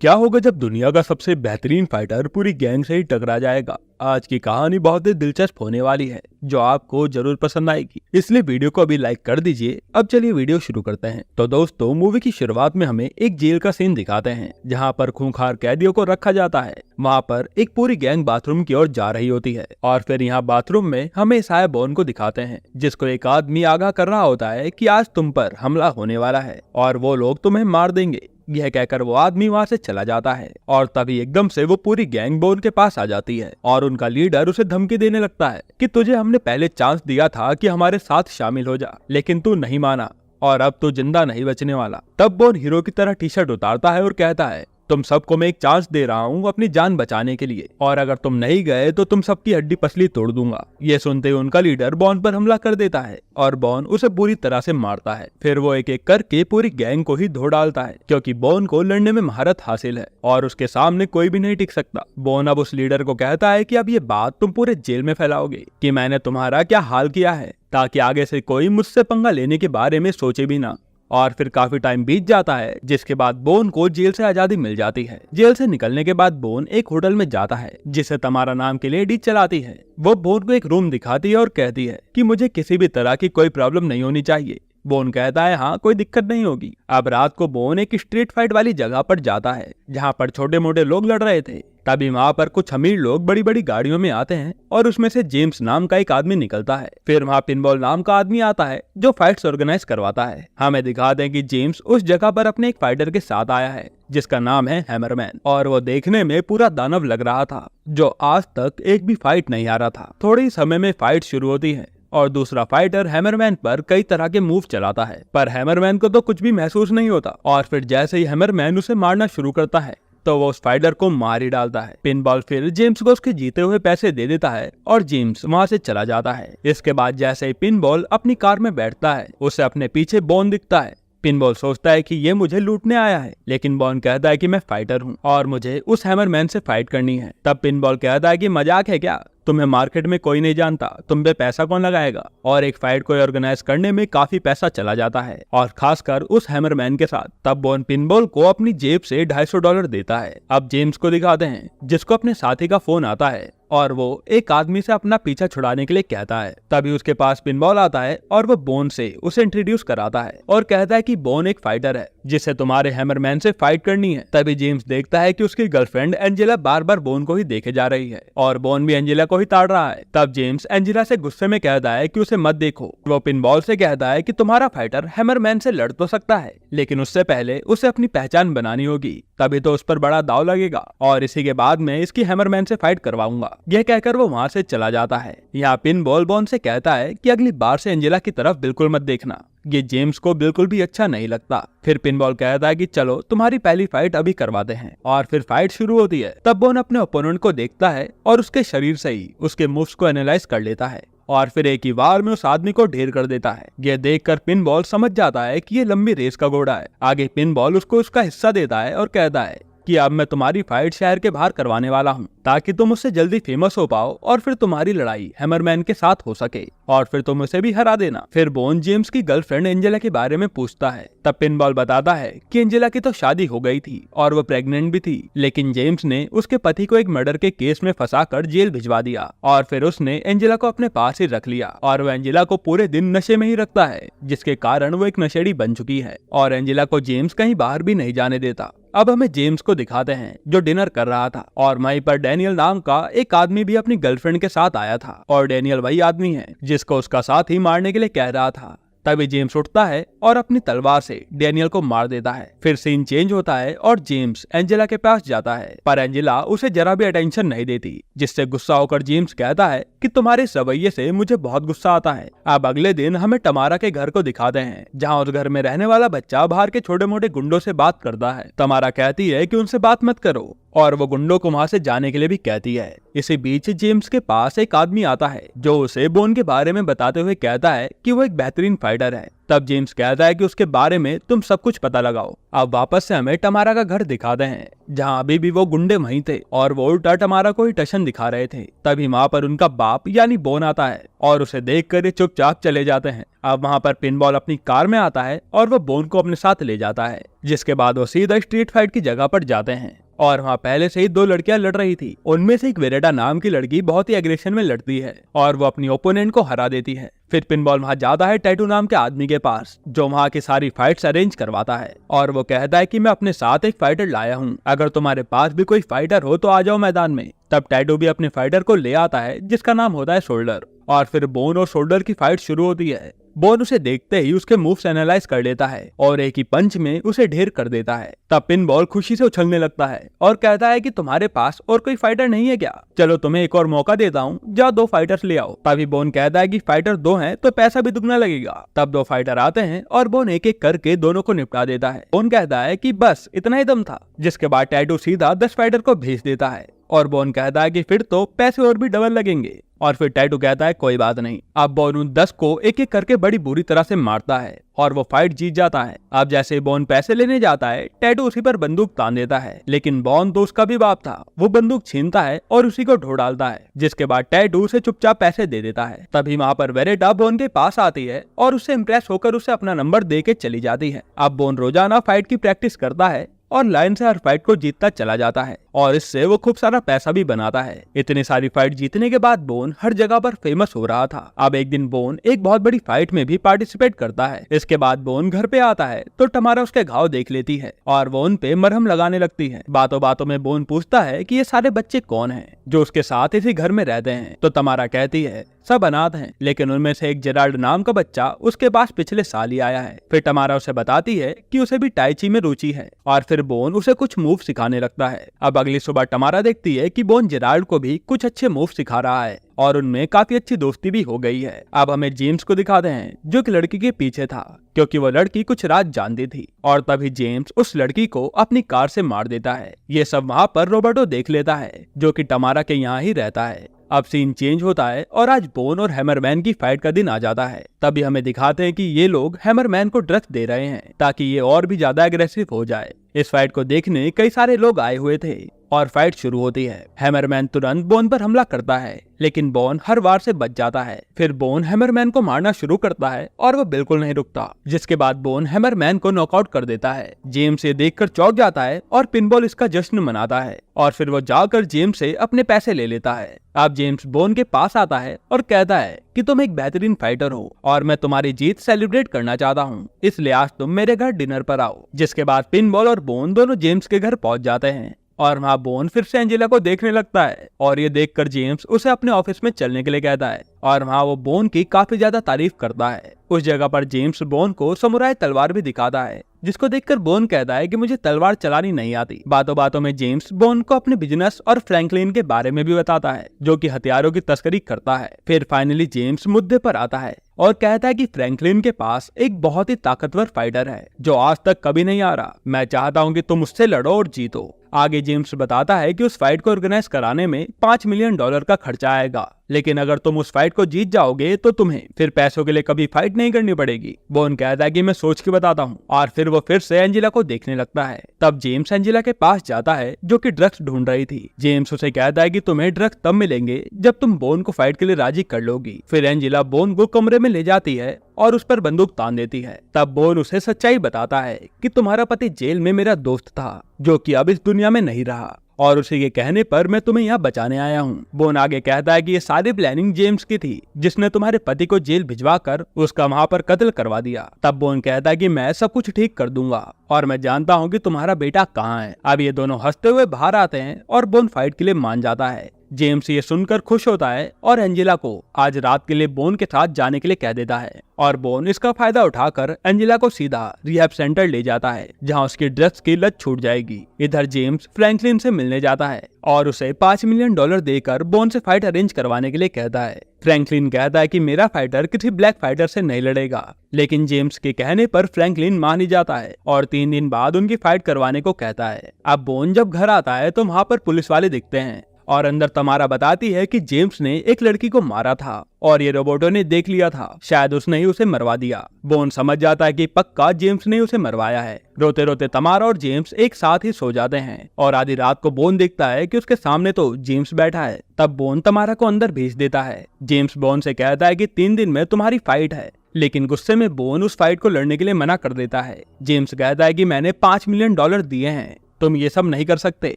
क्या होगा जब दुनिया का सबसे बेहतरीन फाइटर पूरी गैंग से ही टकरा जाएगा। आज की कहानी बहुत ही दिलचस्प होने वाली है जो आपको जरूर पसंद आएगी, इसलिए वीडियो को अभी लाइक कर दीजिए। अब चलिए वीडियो शुरू करते हैं। तो दोस्तों, मूवी की शुरुआत में हमें एक जेल का सीन दिखाते हैं जहां पर खूंखार कैदियों को रखा जाता है। वहां पर एक पूरी गैंग बाथरूम की ओर जा रही होती है और फिर यहाँ बाथरूम में हमें इसाया बॉर्न को दिखाते हैं जिसको एक आदमी आगाह कर रहा होता है कि आज तुम पर हमला होने वाला है और वो लोग तुम्हें मार देंगे। यह कहकर वो आदमी वहां से चला जाता है और तभी एकदम से वो पूरी गैंग बॉर्न के पास आ जाती है और उनका लीडर उसे धमकी देने लगता है कि तुझे हमने पहले चांस दिया था कि हमारे साथ शामिल हो जा, लेकिन तू नहीं माना और अब तू जिंदा नहीं बचने वाला। तब बॉर्न हीरो की तरह टी शर्ट उतारता है और कहता है, तुम सबको मैं एक चांस दे रहा हूँ अपनी जान बचाने के लिए, और अगर तुम नहीं गए तो तुम सबकी हड्डी पसली तोड़ दूंगा। ये सुनते ही उनका लीडर बॉर्न पर हमला कर देता है और बॉर्न उसे बुरी तरह से मारता है। फिर वो एक एक करके पूरी गैंग को ही धो डालता है क्योंकि बॉर्न को लड़ने में महारत हासिल है और उसके सामने कोई भी नहीं टिक सकता। बॉर्न अब उस लीडर को कहता है कि अब ये बात तुम पूरे जेल में फैलाओगे कि मैंने तुम्हारा क्या हाल किया है, ताकि आगे से कोई मुझसे पंगा लेने के बारे में सोचे भी ना। और फिर काफी टाइम बीत जाता है जिसके बाद बोन को जेल से आजादी मिल जाती है। जेल से निकलने के बाद बोन एक होटल में जाता है जिसे तमारा नाम की लेडी चलाती है। वो बोन को एक रूम दिखाती है और कहती है कि मुझे किसी भी तरह की कोई प्रॉब्लम नहीं होनी चाहिए। बोन कहता है हाँ, कोई दिक्कत नहीं होगी। अब रात को बोन एक स्ट्रीट फाइट वाली जगह पर जाता है जहाँ पर छोटे मोटे लोग लड़ रहे थे। तभी वहाँ पर कुछ अमीर लोग बड़ी बड़ी गाड़ियों में आते हैं और उसमें से जेम्स नाम का एक आदमी निकलता है। फिर वहाँ पिनबॉल नाम का आदमी आता है जो फाइट्स ऑर्गेनाइज करवाता है। हमें दिखाते हैं कि जेम्स उस जगह पर अपने एक फाइटर के साथ आया है जिसका नाम है हैमरमैन, और वो देखने में पूरा दानव लग रहा था जो आज तक एक भी फाइट नहीं हारा था। थोड़े ही समय में फाइट शुरू होती है और दूसरा फाइटर हैमरमैन पर कई तरह के मूव चलाता है, पर हैमरमैन को तो कुछ भी महसूस नहीं होता। और फिर जैसे ही हैमरमैन उसे मारना शुरू करता है तो वो उस फाइटर को मार ही डालता है। पिनबॉल फिर जेम्स को उसके जीते हुए पैसे दे देता है और जेम्स वहां से चला जाता है। इसके बाद जैसे ही पिनबॉल अपनी कार में बैठता है उसे अपने पीछे बॉर्न दिखता है। पिनबॉल सोचता है कि ये मुझे लूटने आया है, लेकिन बॉर्न कहता है कि मैं फाइटर हूँ और मुझे उस हैमरमैन से फाइट करनी है। तब पिनबॉल कहता है कि मजाक है क्या, तुम्हें मार्केट में कोई नहीं जानता, तुम पे पैसा कौन लगाएगा। और एक फाइट को ऑर्गेनाइज करने में काफी पैसा चला जाता है और खासकर उस हैमरमैन के साथ। तब बॉर्न पिनबॉल को अपनी जेब से $250 देता है। अब जेम्स को दिखाते हैं जिसको अपने साथी का फोन आता है और वो एक आदमी से अपना पीछा छुड़ाने के लिए कहता है। तभी उसके पास पिनबॉल आता है और वो बोन से उसे इंट्रोड्यूस कराता है और कहता है कि बोन एक फाइटर है जिसे तुम्हारे हैमरमैन से फाइट करनी है। तभी जेम्स देखता है कि उसकी गर्लफ्रेंड एंजेला बार बार बोन को ही देखे जा रही है और बोन भी एंजेला को ही ताड़ रहा है। तब जेम्स एंजेला से गुस्से में कहता है कि उसे मत देखो। वो पिनबॉल से कहता है कि तुम्हारा फाइटर हैमरमैन से लड़ तो सकता है, लेकिन उससे पहले उसे अपनी पहचान बनानी होगी, तभी तो उस पर बड़ा दाव लगेगा और इसी के बाद मैं इसकी हैमरमैन से फाइट करवाऊंगा। यह कहकर वो वहां से चला जाता है। यहाँ पिनबॉल बॉर्न से कहता है कि अगली बार से एंजेला की तरफ बिल्कुल मत देखना, ये जेम्स को बिल्कुल भी अच्छा नहीं लगता। फिर पिनबॉल कहता है कि चलो तुम्हारी पहली फाइट अभी करवाते हैं, और फिर फाइट शुरू होती है। तब बॉर्न अपने ओपोनेंट को देखता है और उसके शरीर से ही उसके मूव्स को एनालाइज कर लेता है और फिर एक ही बार में उस आदमी को ढेर कर देता है। यह देखकर पिनबॉल समझ जाता है कि ये लंबी रेस का घोड़ा है। आगे पिनबॉल उसको उसका हिस्सा देता है और कहता है कि अब मैं तुम्हारी फाइट शहर के बाहर करवाने वाला हूँ ताकि तुम उससे जल्दी फेमस हो पाओ और फिर तुम्हारी लड़ाई हैमरमैन के साथ हो सके और फिर तुम उसे भी हरा देना। फिर बॉर्न जेम्स की गर्लफ्रेंड एंजेला के बारे में पूछता है। तब पिनबॉल बताता है कि एंजेला की तो शादी हो गई थी और वो प्रेग्नेंट भी थी, लेकिन जेम्स ने उसके पति को एक मर्डर के केस में फंसाकर जेल भिजवा दिया और फिर उसने एंजेला को अपने पास ही रख लिया और वो एंजेला को पूरे दिन नशे में ही रखता है, जिसके कारण वो एक नशेड़ी बन चुकी है और एंजेला को जेम्स कहीं बाहर भी नहीं जाने देता। अब हमें जेम्स को दिखाते हैं जो डिनर कर रहा था और वहीं पर डैनियल नाम का एक आदमी भी अपनी गर्लफ्रेंड के साथ आया था और डैनियल वही आदमी है जिसको उसका साथी मारने के लिए कह रहा था। तभी जेम्स उठता है और अपनी तलवार से डैनियल को मार देता है। फिर सीन चेंज होता है और जेम्स एंजेला के पास जाता है, पर एंजेला उसे जरा भी अटेंशन नहीं देती, जिससे गुस्सा होकर जेम्स कहता है कि तुम्हारे इस रवैये से मुझे बहुत गुस्सा आता है। अब अगले दिन हमें तमारा के घर को दिखाते हैं जहाँ उस घर में रहने वाला बच्चा बाहर के छोटे मोटे गुंडों से बात करता है। तमारा कहती है कि उनसे बात मत करो और वो गुंडों को वहां से जाने के लिए भी कहती है। इसी बीच जेम्स के पास एक आदमी आता है जो उसे बोन के बारे में बताते हुए कहता है कि वो एक बेहतरीन फाइटर है। तब जेम्स कहता है कि उसके बारे में तुम सब कुछ पता लगाओ। अब वापस से हमें टमारा का घर दिखाते हैं, जहाँ अभी भी वो गुंडे वहीं थे और वो उल्टा टमारा को ही टशन दिखा रहे थे। तभी वहाँ पर उनका बाप यानी बोन आता है और उसे देखकर ये चुपचाप चले जाते हैं। अब वहाँ पर पिनबॉल अपनी कार में आता है और वो बोन को अपने साथ ले जाता है, जिसके बाद वो सीधा स्ट्रीट फाइट की जगह पर जाते हैं। और वहाँ पहले से ही दो लड़कियां लड़ रही थी। उनमें से एक वेरेटा नाम की लड़की बहुत ही एग्रेशन में लड़ती है और वो अपनी ओपोनेंट को हरा देती है। फिर पिनबॉल वहाँ जाता है टैटू नाम के आदमी के पास, जो वहाँ की सारी फाइट्स अरेंज करवाता है और वो कहता है कि मैं अपने साथ एक फाइटर लाया हूँ, अगर तुम्हारे पास भी कोई फाइटर हो तो आ जाओ मैदान में। तब टैटू भी अपने फाइटर को ले आता है, जिसका नाम होता है शोल्डर, और फिर बोन और शोल्डर की फाइट शुरू होती है। बोन उसे देखते ही उसके मूव्स एनालाइज कर लेता है और एक ही पंच में उसे ढेर कर देता है। तब पिनबॉल खुशी से उछलने लगता है और कहता है कि तुम्हारे पास और कोई फाइटर नहीं है क्या? चलो तुम्हें एक और मौका देता हूँ, जाओ 2 फाइटर्स ले आओ। तभी बोन कहता है कि फाइटर 2 हैं तो पैसा भी दुगना लगेगा। तब 2 फाइटर आते हैं और बोन एक एक करके दोनों को निपटा देता है। बोन कहता है कि बस इतना ही दम था, जिसके बाद टैटू सीधा 10 फाइटर को भेज देता है और बोन कहता है कि फिर तो पैसे और भी डबल लगेंगे। और फिर टैटू कहता है कोई बात नहीं। अब बोन उन 10 को एक एक करके बड़ी बुरी तरह से मारता है और वो फाइट जीत जाता है। अब जैसे बोन पैसे लेने जाता है, टैटू उसी पर बंदूक तान देता है, लेकिन बोन तो उसका भी बाप था। वो बंदूक छीनता है और उसी को ढो डालता है, जिसके बाद टैटू उसे चुपचाप पैसे दे देता है। तभी वहाँ पर वेरेटा बोन के पास आती है और उससे इम्प्रेस होकर उसे अपना नंबर दे के चली जाती है। अब बोन रोजाना फाइट की प्रैक्टिस करता है और लाइन से हर फाइट को जीतता चला जाता है और इससे वो खूब सारा पैसा भी बनाता है। इतनी सारी फाइट जीतने के बाद बोन हर जगह पर फेमस हो रहा था। अब एक दिन बोन एक बहुत बड़ी फाइट में भी पार्टिसिपेट करता है। इसके बाद बोन घर पे आता है तो टमारा उसके घाव देख लेती है और वो उन पे मरहम लगाने लगती है। बातों बातों में बोन पूछता है कि ये सारे बच्चे कौन हैं जो उसके साथ इसी घर में रहते हैं। तो तमारा कहती है सब अनाथ हैं, लेकिन उनमें से एक जेराल्ड नाम का बच्चा उसके पास पिछले साल ही आया है। फिर टमारा उसे बताती है कि उसे भी टाइची में रुचि है और फिर बोन उसे कुछ मूव सिखाने लगता है। अब अगली सुबह टमारा देखती है कि बोन जेराल्ड को भी कुछ अच्छे मूव सिखा रहा है और उनमें काफी अच्छी दोस्ती भी हो गई है। अब हमें जेम्स को दिखाते हैं, जो कि लड़की के पीछे था, क्योंकि वो लड़की कुछ राज जानती थी और तभी जेम्स उस लड़की को अपनी कार से मार देता है। ये सब वहाँ पर रॉबर्टो देख लेता है, जो कि टमारा के यहाँ ही रहता है। अब सीन चेंज होता है और आज बोन और हैमरमैन की फाइट का दिन आ जाता है। तभी हमें दिखाते हैं कि ये लोग हैमरमैन को ड्रग्स दे रहे हैं ताकि ये और भी ज्यादा एग्रेसिव हो जाए। इस फाइट को देखने कई सारे लोग आए हुए थे और फाइट शुरू होती है। हैमरमैन तुरंत बोन पर हमला करता है, लेकिन बोन हर वार से बच जाता है। फिर बोन हैमरमैन को मारना शुरू करता है और वो बिल्कुल नहीं रुकता, जिसके बाद बोन हैमरमैन को नॉकआउट कर देता है। जेम्स ये देखकर चौंक जाता है और पिनबॉल इसका जश्न मनाता है और फिर वो जाकर जेम्स से अपने पैसे ले लेता है। अब जेम्स बोन के पास आता है और कहता है कि तुम एक बेहतरीन फाइटर हो और मैं तुम्हारी जीत सेलिब्रेट करना चाहता हूँ, इसलिए आज तुम मेरे घर डिनर पर आओ। जिसके बाद पिनबॉल और बोन दोनों जेम्स के घर पहुंच जाते हैं और वहाँ बोन फिर से एंजेला को देखने लगता है और ये देखकर जेम्स उसे अपने ऑफिस में चलने के लिए कहता है और वहाँ वो बोन की काफी ज्यादा तारीफ करता है। उस जगह पर जेम्स बोन को समुराई तलवार भी दिखाता है, जिसको देखकर बोन कहता है कि मुझे तलवार चलानी नहीं आती। बातों बातों में जेम्स बोन को अपने बिजनेस और फ्रैंकलिन के बारे में भी बताता है, जो कि हथियारों की तस्करी करता है। फिर फाइनली जेम्स मुद्दे पर आता है और कहता है कि फ्रैंकलिन के पास एक बहुत ही ताकतवर फाइटर है जो आज तक कभी नहीं आ रहा। मैं चाहता हूँ कि तुम उससे लड़ो और जीतो। आगे जेम्स बताता है कि उस फाइट को ऑर्गेनाइज कराने में $5 मिलियन का खर्चा आएगा, लेकिन अगर तुम उस फाइट को जीत जाओगे तो तुम्हें फिर पैसों के लिए कभी फाइट नहीं करनी पड़ेगी। बोन कहता है कि मैं सोच के बताता हूँ और फिर वो फिर से एंजेला को देखने लगता है। तब जेम्स एंजेला के पास जाता है, जो कि ड्रग्स ढूंढ रही थी। जेम्स उसे कहता है कि तुम्हें ड्रग्स तब मिलेंगे जब तुम बोन को फाइट के लिए राजी कर लोगी। फिर एंजेला बोन को कमरे में ले जाती है और उस पर बंदूक तान देती है। तब बोन उसे सच्चाई बताता है कि तुम्हारा पति जेल में मेरा दोस्त था, जो कि अब इस दुनिया में नहीं रहा, और उसे ये कहने पर मैं तुम्हें यहाँ बचाने आया हूँ। बोन आगे कहता है कि ये सारी प्लानिंग जेम्स की थी, जिसने तुम्हारे पति को जेल भिजवा कर उसका वहाँ पर कत्ल करवा दिया। तब बोन कहता है कि मैं सब कुछ ठीक कर दूंगा और मैं जानता हूँ कि तुम्हारा बेटा कहाँ है। अब ये दोनों हंसते हुए बाहर आते हैं और बोन फाइट के लिए मान जाता है। जेम्स ये सुनकर खुश होता है और एंजेला को आज रात के लिए बोन के साथ जाने के लिए कह देता है और बोन इसका फायदा उठाकर एंजेला को सीधा रिहैब सेंटर ले जाता है, जहां उसकी ड्रग्स की लत छूट जाएगी। इधर जेम्स फ्रैंकलिन से मिलने जाता है और उसे $5 मिलियन देकर बोन से फाइट अरेंज करवाने के लिए कहता है। फ्रैंकलिन कहता है कि मेरा फाइटर किसी ब्लैक फाइटर से नहीं लड़ेगा, लेकिन जेम्स के कहने पर फ्रैंकलिन मान ही जाता है और 3 दिन बाद उनकी फाइट करवाने को कहता है। अब बोन जब घर आता है तो वहाँ पर पुलिस वाले दिखते हैं और अंदर तमारा बताती है कि जेम्स ने एक लड़की को मारा था और ये रोबोटो ने देख लिया था, शायद उसने ही उसे मरवा दिया। बोन समझ जाता है कि पक्का जेम्स ने उसे मरवाया है। रोते रोते तमारा और जेम्स एक साथ ही सो जाते हैं और आधी रात को बोन देखता है कि उसके सामने तो जेम्स बैठा है। तब बोन तमारा को अंदर भेज देता है। जेम्स बोन से कहता है कि 3 दिन में तुम्हारी फाइट है, लेकिन गुस्से में बोन उस फाइट को लड़ने के लिए मना कर देता है। जेम्स कहता है कि मैंने $5 मिलियन दिए हैं, तुम ये सब नहीं कर सकते,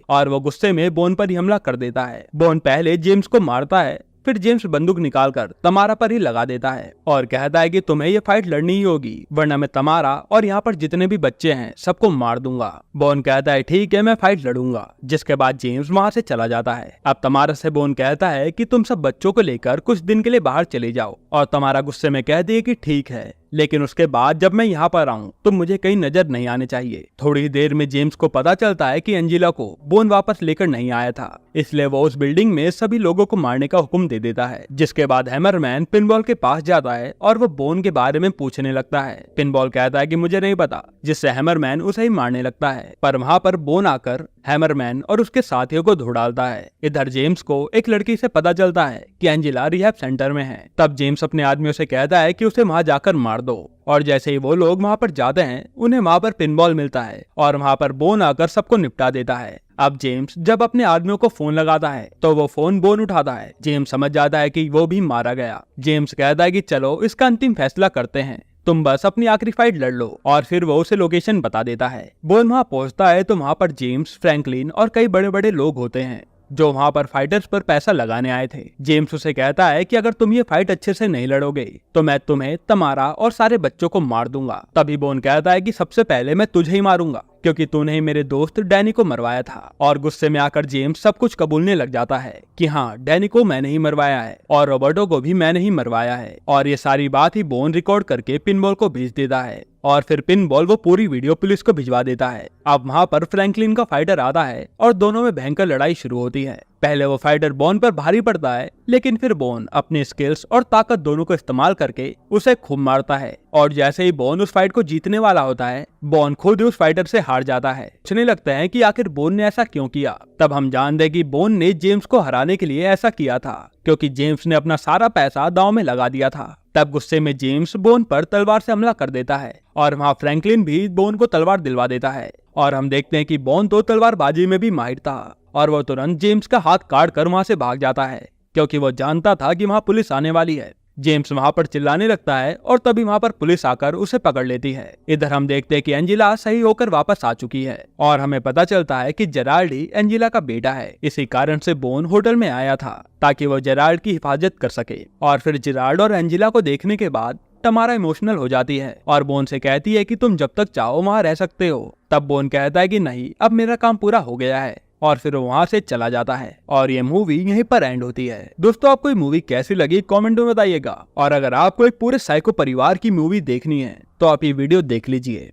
और वो गुस्से में बोन पर ही हमला कर देता है। बोन पहले जेम्स को मारता है, फिर जेम्स बंदूक निकालकर तमारा पर ही लगा देता है और कहता है कि तुम्हें ये फाइट लड़नी ही होगी, वरना मैं तमारा और यहाँ पर जितने भी बच्चे हैं सबको मार दूंगा। बोन कहता है ठीक है, मैं फाइट लड़ूंगा, जिसके बाद जेम्स वहाँ से चला जाता है। अब तमारा से बोन कहता है कि तुम सब बच्चों को लेकर कुछ दिन के लिए बाहर चले जाओ, और तमारा गुस्से में कहती है कि ठीक है, लेकिन उसके बाद जब मैं यहाँ पर आऊँ तो मुझे कहीं नजर नहीं आने चाहिए। थोड़ी देर में जेम्स को पता चलता है कि एंजेला को बोन वापस लेकर नहीं आया था, इसलिए वो उस बिल्डिंग में सभी लोगों को मारने का हुक्म दे देता है। जिसके बाद हैमरमैन पिनबॉल के पास जाता है और वो बोन के बारे में पूछने लगता है। पिनबॉल कहता है कि मुझे नहीं पता, जिससे हैमरमैन उसे ही मारने लगता है। पर वहाँ पर बोन आकर हैमरमैन और उसके साथियों को धो डालता है। इधर जेम्स को एक लड़की से पता चलता है कि एंजेला रिहैब सेंटर में है। तब जेम्स अपने आदमियों से कहता है कि उसे वहाँ जाकर मार दो, और जैसे ही वो लोग वहाँ पर जाते हैं उन्हें वहाँ पर पिनबॉल मिलता है और वहाँ पर बोन आकर सबको निपटा देता है। अब जेम्स जब अपने आदमियों को फोन लगाता है तो वो फोन बोन उठाता है। जेम्स समझ जाता है कि वो भी मारा गया। जेम्स कहता है कि चलो इसका अंतिम फैसला करते हैं, तुम बस अपनी आखिरी फाइट लड़ लो, और फिर वो उसे लोकेशन बता देता है। बोन वहाँ पहुँचता है तो वहाँ पर जेम्स, फ्रैंकलिन और कई बड़े बड़े लोग होते हैं जो वहाँ पर फाइटर्स पर पैसा लगाने आए थे। जेम्स उसे कहता है कि अगर तुम ये फाइट अच्छे से नहीं लड़ोगे तो मैं तुम्हें, तमारा और सारे बच्चों को मार दूंगा। तभी बोन कहता है कि सबसे पहले मैं तुझे ही मारूंगा, क्योंकि तूने ही मेरे दोस्त डैनी को मरवाया था। और गुस्से में आकर जेम्स सब कुछ कबूलने लग जाता है कि हाँ, डैनी को मैंने ही मरवाया है और रॉबर्टो को भी मैंने ही मरवाया है। और ये सारी बात ही बोन रिकॉर्ड करके पिनबॉल को भेज देता है और फिर पिनबॉल वो पूरी वीडियो पुलिस को भिजवा देता है। अब वहाँ पर फ्रैंकलिन का फाइटर आता है और दोनों में भयंकर लड़ाई शुरू होती है। पहले वो फाइटर बोन पर भारी पड़ता है, लेकिन फिर बोन अपनी स्किल्स और ताकत दोनों को इस्तेमाल करके उसे खूब मारता है, और जैसे ही बोन उस फाइट को जीतने वाला होता है, बोन खुद उस फाइटर से हार जाता है। सोचने लगता है कि आखिर बोन ने ऐसा क्यों किया। तब हम जानते हैं कि बोन ने जेम्स को हराने के लिए ऐसा किया था, क्योंकि जेम्स ने अपना सारा पैसा दांव में लगा दिया था। तब गुस्से में जेम्स बोन पर तलवार से हमला कर देता है और वहाँ फ्रैंकलिन भी बोन को तलवार दिलवा देता है। और हम देखते हैं कि बोन तो तलवारबाजी में भी माहिर था और वो तुरंत जेम्स का हाथ काट कर वहाँ से भाग जाता है, क्योंकि वो जानता था कि वहाँ पुलिस आने वाली है। जेम्स वहाँ पर चिल्लाने लगता है और तभी वहाँ पर पुलिस आकर उसे पकड़ लेती है। इधर हम देखते हैं कि एंजेला सही होकर वापस आ चुकी है और हमें पता चलता है कि जेराल्ड ही एंजेला का बेटा है। इसी कारण से बोन होटल में आया था ताकि वो जेराल्ड की हिफाजत कर सके। और फिर जेराल्ड और एंजेला को देखने के बाद तमारा इमोशनल हो जाती है और बोन से कहती है कि तुम जब तक चाहो वहाँ रह सकते हो। तब बोन कहता है कि नहीं, अब मेरा काम पूरा हो गया है, और फिर वहाँ से चला जाता है। और ये मूवी यहीं पर एंड होती है। दोस्तों, आपको ये मूवी कैसी लगी कमेंट में बताइएगा, और अगर आपको एक पूरे साइको परिवार की मूवी देखनी है तो आप ये वीडियो देख लीजिए।